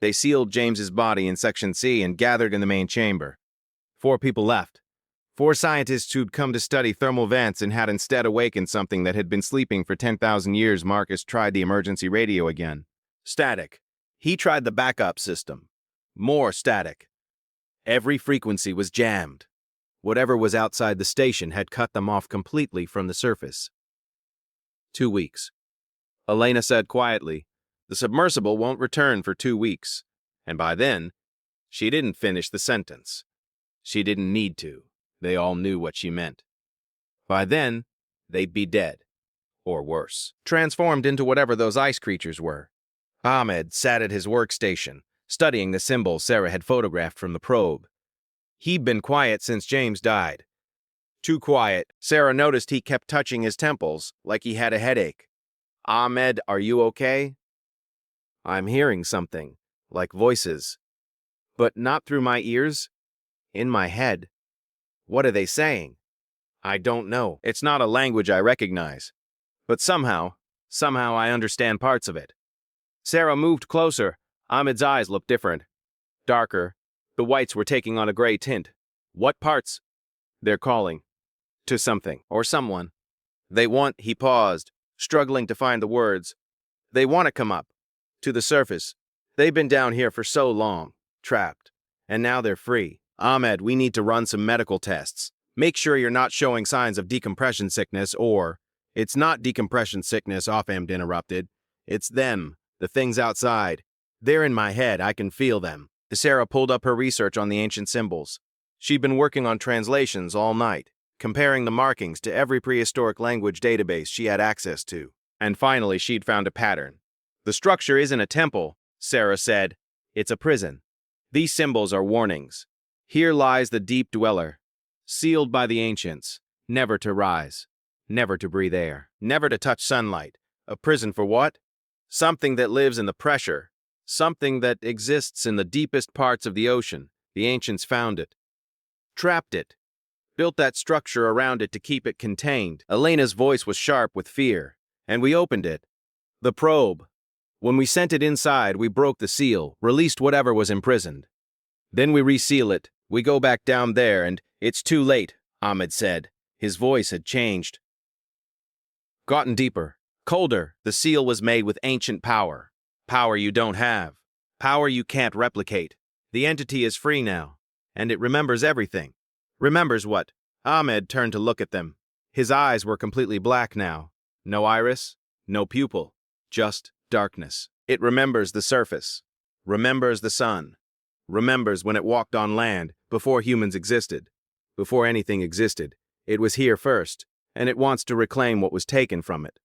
They sealed James's body in Section C and gathered in the main chamber. 4 people left. 4 scientists who'd come to study thermal vents and had instead awakened something that had been sleeping for 10,000 years. Marcus tried the emergency radio again. Static. He tried the backup system. More static. Every frequency was jammed. Whatever was outside the station had cut them off completely from the surface. 2 weeks. Elena said quietly, "The submersible won't return for 2 weeks." And by then, she didn't finish the sentence. She didn't need to. They all knew what she meant. By then, they'd be dead. Or worse. Transformed into whatever those ice creatures were. Ahmed sat at his workstation, studying the symbols Sarah had photographed from the probe. He'd been quiet since James died. Too quiet. Sarah noticed he kept touching his temples, like he had a headache. "Ahmed, are you okay?" "I'm hearing something, like voices. But not through my ears. In my head. What are they saying?" "I don't know. It's not a language I recognize. But somehow I understand parts of it." Sarah moved closer. Ahmed's eyes looked different. Darker. The whites were taking on a gray tint. "What parts?" "They're calling. To something, or someone. They want," he paused, struggling to find the words. "They want to come up. To the surface. They've been down here for so long. Trapped. And now they're free. Ahmed, we need to run some medical tests. Make sure you're not showing signs of decompression sickness or..." "It's not decompression sickness," Ahmed interrupted. "It's them. The things outside. They're in my head. I can feel them." Sarah pulled up her research on the ancient symbols. She'd been working on translations all night, comparing the markings to every prehistoric language database she had access to. And finally, she'd found a pattern. "The structure isn't a temple," Sarah said. "It's a prison. These symbols are warnings. Here lies the deep dweller, sealed by the ancients, never to rise, never to breathe air, never to touch sunlight. A prison for what? Something that lives in the pressure, something that exists in the deepest parts of the ocean. The ancients found it, trapped it, built that structure around it to keep it contained." Elena's voice was sharp with fear. "And we opened it. The probe. When we sent it inside, we broke the seal, released whatever was imprisoned. Then we reseal it. We go back down there and..." "It's too late," Ahmed said. His voice had changed. Gotten deeper, colder. The seal was made with ancient power. Power you don't have. Power you can't replicate. The entity is free now, and it remembers everything." "Remembers what?" Ahmed turned to look at them. His eyes were completely black now. No iris, no pupil, just darkness. "It remembers the surface. Remembers the sun. Remembers when it walked on land, before humans existed. Before anything existed. It was here first, and it wants to reclaim what was taken from it."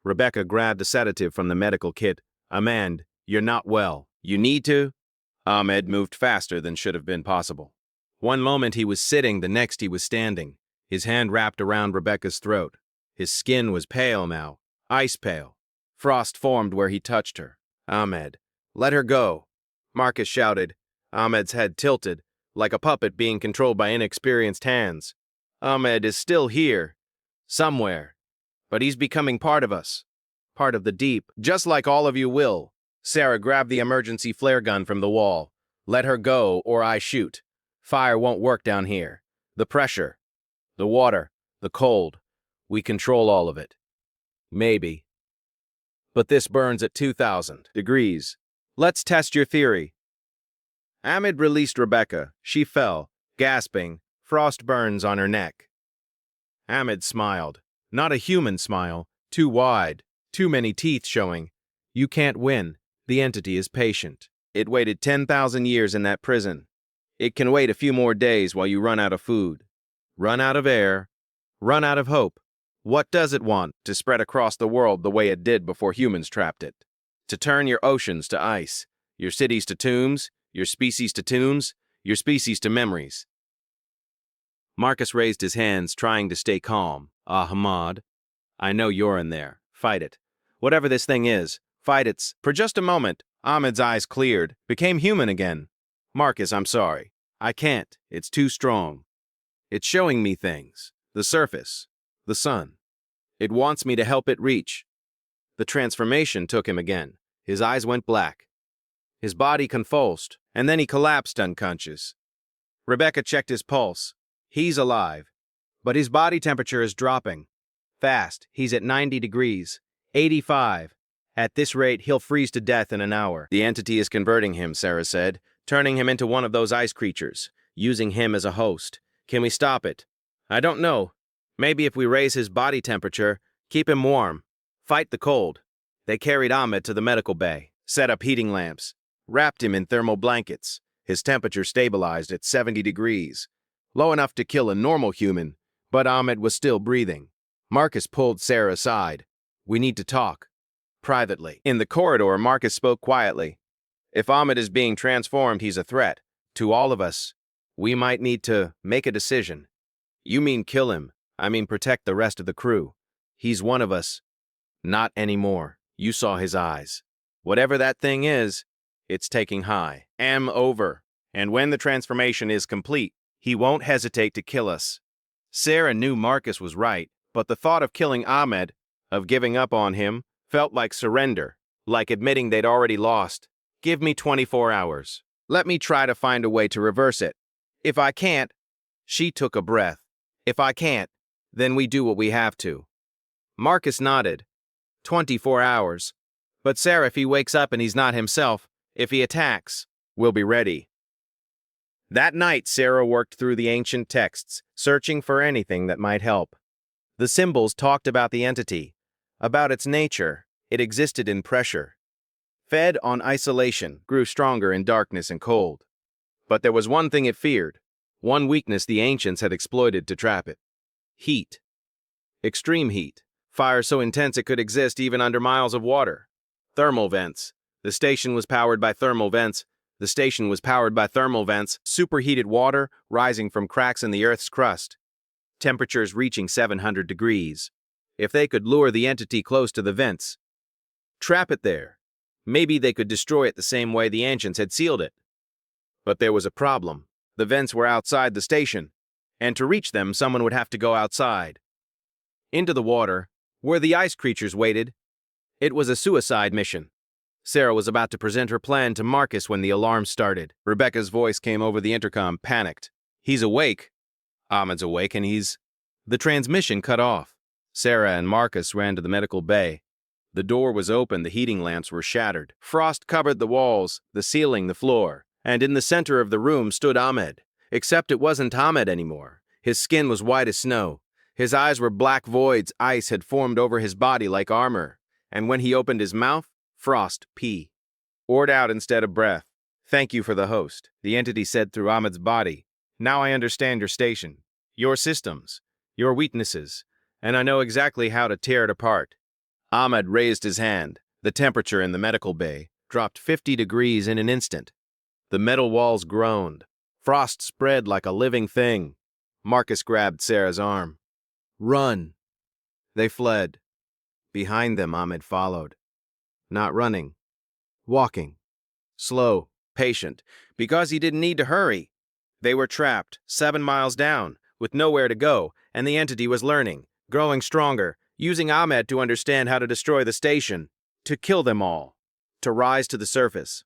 Rebecca grabbed a sedative from the medical kit. "Ahmed, you're not well. You need to..." Ahmed moved faster than should have been possible. One moment he was sitting, the next he was standing, his hand wrapped around Rebecca's throat. His skin was pale now, ice pale. Frost formed where he touched her. "Ahmed, let her go," Marcus shouted. Ahmed's head tilted, like a puppet being controlled by inexperienced hands. "Ahmed is still here. Somewhere. But he's becoming part of us. Part of the deep. Just like all of you will." Sarah grabbed the emergency flare gun from the wall. "Let her go, or I shoot. Fire won't work down here. The pressure. The water. The cold. We control all of it. Maybe. But this burns at 2,000 degrees. Let's test your theory." Ahmed released Rebecca. She fell, gasping, frost burns on her neck. Ahmed smiled. Not a human smile. Too wide. Too many teeth showing. "You can't win. The entity is patient. It waited 10,000 years in that prison. It can wait a few more days while you run out of food, run out of air, run out of hope. What does it want? To spread across the world the way it did before humans trapped it. To turn your oceans to ice, your cities to tombs, your species to tombs, your species to memories." Marcus raised his hands, trying to stay calm. "Ahmad, I know you're in there. Fight it. Whatever this thing is, fight it." For just a moment, Ahmed's eyes cleared, became human again. "Marcus, I'm sorry. I can't. It's too strong. It's showing me things. The surface. The sun. It wants me to help it reach." The transformation took him again. His eyes went black. His body convulsed, and then he collapsed unconscious. Rebecca checked his pulse. He's alive, but his body temperature is dropping. Fast, he's at 90 degrees, 85. At this rate, he'll freeze to death in an hour. The entity is converting him, Sarah said, turning him into one of those ice creatures, using him as a host. Can we stop it? I don't know. Maybe if we raise his body temperature, keep him warm, fight the cold. They carried Ahmed to the medical bay, set up heating lamps, wrapped him in thermal blankets. His temperature stabilized at 70 degrees, low enough to kill a normal human, but Ahmed was still breathing. Marcus pulled Sarah aside. We need to talk. Privately. In the corridor, Marcus spoke quietly. If Ahmed is being transformed, he's a threat. To all of us. We might need to make a decision. You mean kill him. I mean protect the rest of the crew. He's one of us. Not anymore. You saw his eyes. Whatever that thing is, it's taking high. Over. And when the transformation is complete, he won't hesitate to kill us. Sarah knew Marcus was right, but the thought of killing Ahmed, of giving up on him, felt like surrender, like admitting they'd already lost. Give me 24 hours. Let me try to find a way to reverse it. If I can't, she took a breath. If I can't, then we do what we have to. Marcus nodded. 24 hours. But Sarah, if he wakes up and he's not himself, if he attacks, we'll be ready. That night, Sarah worked through the ancient texts, searching for anything that might help. The symbols talked about the entity, about its nature. It existed in pressure. Fed on isolation, grew stronger in darkness and cold. But there was one thing it feared, one weakness the ancients had exploited to trap it. Heat. Extreme heat. Fire so intense it could exist even under miles of water. Thermal vents. The station was powered by thermal vents. Superheated water rising from cracks in the Earth's crust. Temperatures reaching 700 degrees. If they could lure the entity close to the vents, trap it there, maybe they could destroy it the same way the ancients had sealed it. But there was a problem. The vents were outside the station, and to reach them, someone would have to go outside. Into the water, where the ice creatures waited. It was a suicide mission. Sarah was about to present her plan to Marcus when the alarm started. Rebecca's voice came over the intercom, panicked. He's awake. Ahmed's awake, and The transmission cut off. Sarah and Marcus ran to the medical bay. The door was open, the heating lamps were shattered. Frost covered the walls, the ceiling, the floor. And in the center of the room stood Ahmed. Except it wasn't Ahmed anymore. His skin was white as snow. His eyes were black voids. Ice had formed over his body like armor. And when he opened his mouth, frost, pee. Poured out instead of breath. Thank you for the host, the entity said through Ahmed's body. Now I understand your station, your systems, your weaknesses, and I know exactly how to tear it apart. Ahmed raised his hand. The temperature in the medical bay dropped 50 degrees in an instant. The metal walls groaned. Frost spread like a living thing. Marcus grabbed Sarah's arm. Run. They fled. Behind them, Ahmed followed. Not running. Walking. Slow, patient, because he didn't need to hurry. They were trapped, 7 miles down, with nowhere to go, and the entity was learning, growing stronger, using Ahmed to understand how to destroy the station, to kill them all, to rise to the surface.